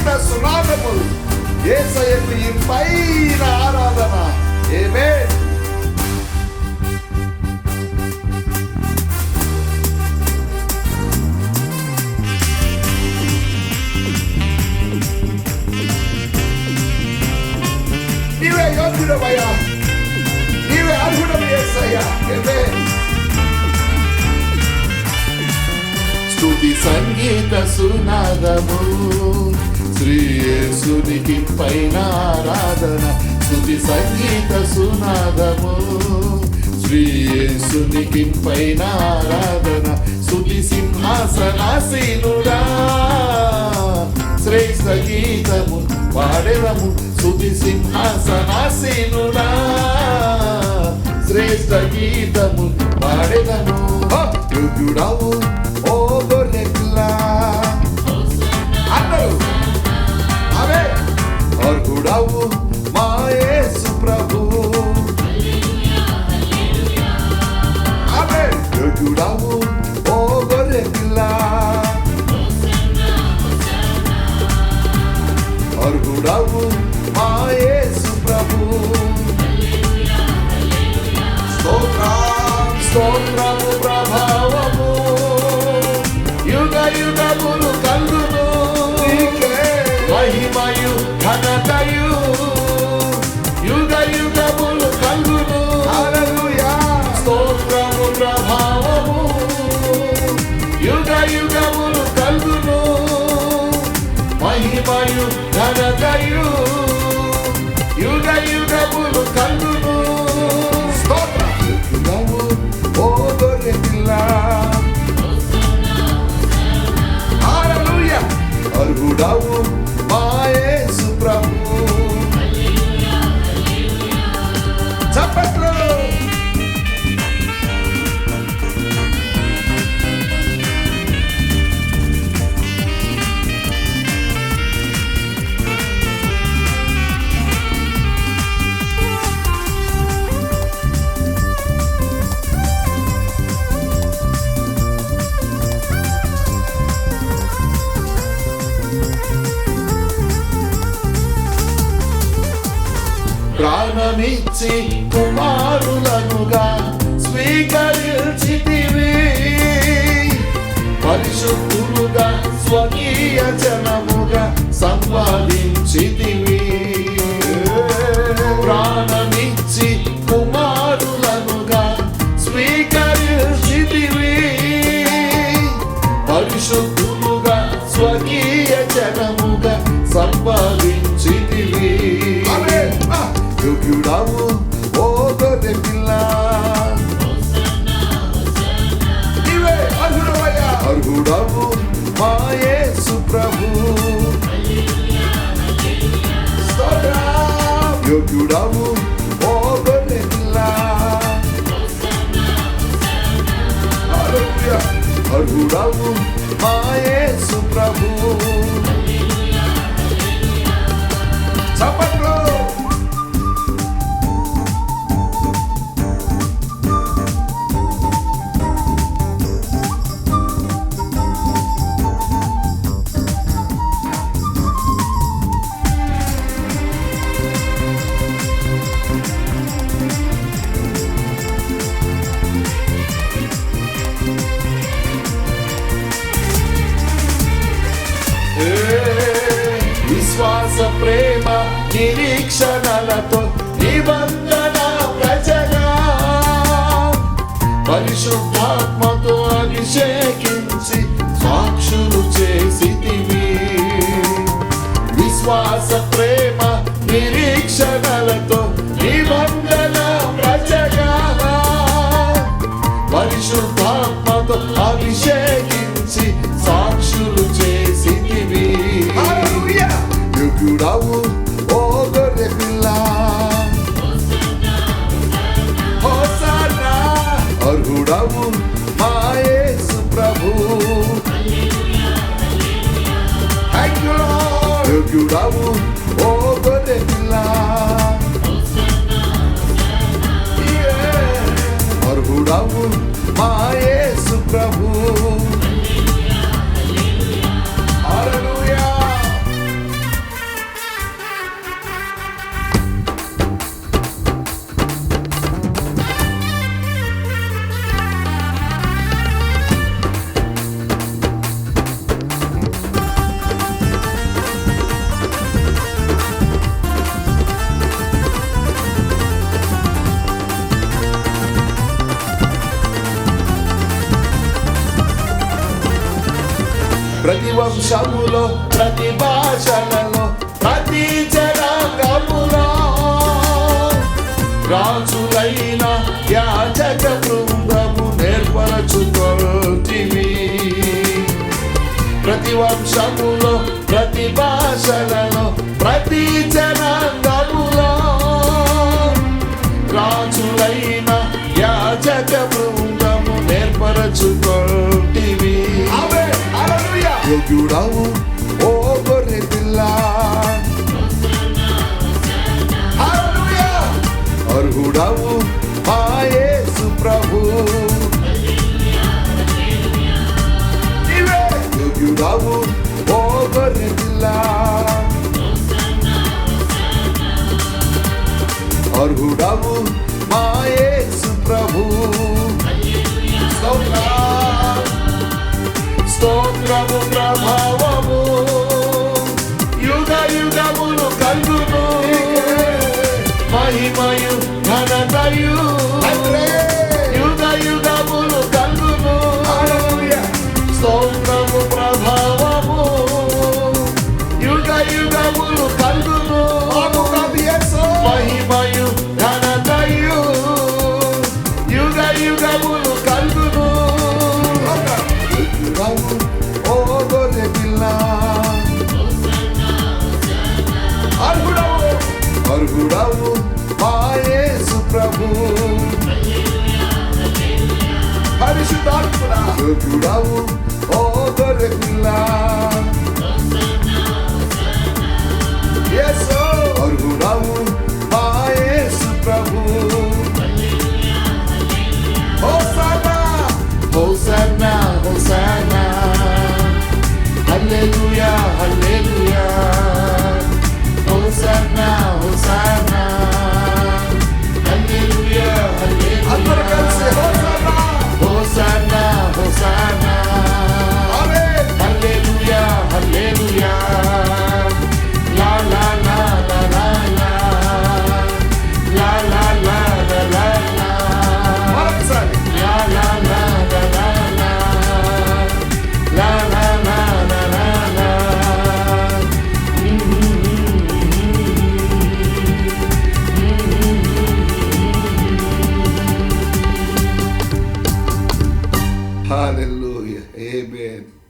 సంగీత సునాదములు యేసయ్యకు ఇంపైన ఆరాధన. ఆమేన్. నీవే యోగ్యుడవయ్యా, నీవే అర్హుడవు యేసయ్యా. ఆమేన్. స్తుతి సంగీత సునాదము శ్రీ యేసునికి పైన ఆరాధన. స్తుతి సంగీత సునాదము శ్రీ యేసునికి పైన ఆరాధన. స్తుతి సింహాసనాసీనుడా శ్రేష్ఠ గీతము పాడెదము. స్తుతి సింహాసనాసీనుడా శ్రేష్ఠ గీతము పాడెదము. యోగ్యుడవు ఓ గొర్రెపిల్ల అందరూ అవే అర్హుడవు మా యేసు ప్రభు. అవే యోగ్యుడవు ఓ గొర్రెపిల్ల అర్హుడవు మా యేసు ప్రభు. స్తోత్రం స్తోత్రము ప్రభావము యుగ యుగములు కలుగును. మహిమయు ఘనతయు యుగ యుగములు కలుగును. హల్లెలూయా. స్తోత్రము ప్రభావము యుగ యుగములు కలుగును. మహిమయు ఘనతయు యుగ యుగములు కలుగును. స్తోత్రము ఓ గొర్రెపిల్ల అర్హుడవు మా యేసు ప్రభు. చప్పట్లు. ప్రాణమిచ్చి కుమారులనుగా స్వీకరించితివి. పరిశుద్ధులుగా స్వకీయ జనముగా సంపాదించితివి. ప్రాణమిచ్చి కుమారులనుగా స్వీకరించితివి. పరిశుద్ధులుగా స్వకీయ జనముగా సంపాదించితివి. యోగ్యుడవు ఓ గొర్రెపిల్ల నీవే అర్హుడవయ్యా. అర్హుడవు మా యేసు ప్రభు. యోగ్యుడవు ఓ గొర్రెపిల్ల అర్హుడవు మా యేసు ప్రభు. చప్పట్లు. విశ్వాస ప్రేమ నిరీక్షణలతో నిబంధన ప్రజగా పరిశుద్ధాత్మతో అభిషేకించి సాక్షులు చేసితివి. విశ్వాస ప్రేమ నిరీక్షణలతో నిబంధన ప్రజగా పరిశుద్ధాత్మతో అభిషేకించి సాక్షులు చేసితివి. యోగ్యుడవు ఓ గొర్రెపిల్ల హోసన్నా. అర్హుడవు మా యేసు ప్రభు. యోగ్యుడవు ఓ గొర్రెపిల్ల అర్హుడవు మా యేసు ప్రభు. హల్లెలూయా. ప్రతి వంశములో ప్రతి భాషలలో ప్రతి జనాంగములో రాజులైన యాజక బృందము నేర్పరచుకొంటివి. ప్రతి వంశములో ప్రతి భాషలలో ప్రతి జనాంగములో రాజులైన యాజక బృందము నేర్పరచుకొంటివి. యోగ్యుడవు ఓ గొర్రె పిల్ల, అర్హుడవు మా యేసు ప్రభు. యోగ్యుడవు ఓ గొర్రె పిల్ల, అర్హుడవు మా యేసు ప్రభు. స్తోత్రము ప్రభావము యుగ యుగములు కలుగును, మహిమయు ఘనతయు యుగ యుగములు కలుగును. స్తోత్రము ప్రభావము యుగ యుగములు కలుగును, మహిమయు ఘనతయు యుగ యుగములు కలుగును. ఓ గొర్రె పిల్ల, అర్హుడవు మా యేసు ప్రభు. పరిశుద్ధాత్ముడా యోగ్యుడవు ఓ గొర్రె పిల్ల, అర్హుడవు మా యేసు ప్రభు. హోసన్నా హోసన్నా హోసన్నా, హల్లెలూయా హల్లెలూయా. హోసన్నా హోసన్నా, హల్లెలూయా హల్లెలూయా. అందరూ కలిసి హోసన్నా హోసన్నా హోసన్నా, ఆమేన్. హల్లెలూయా హల్లెలూయా. లా లా లా లా లా లా, లా లా లా లా లా లా. మరొకసారి లా లా లా లా లా లా, లా లా లా లా లా లా. Hallelujah. Amen.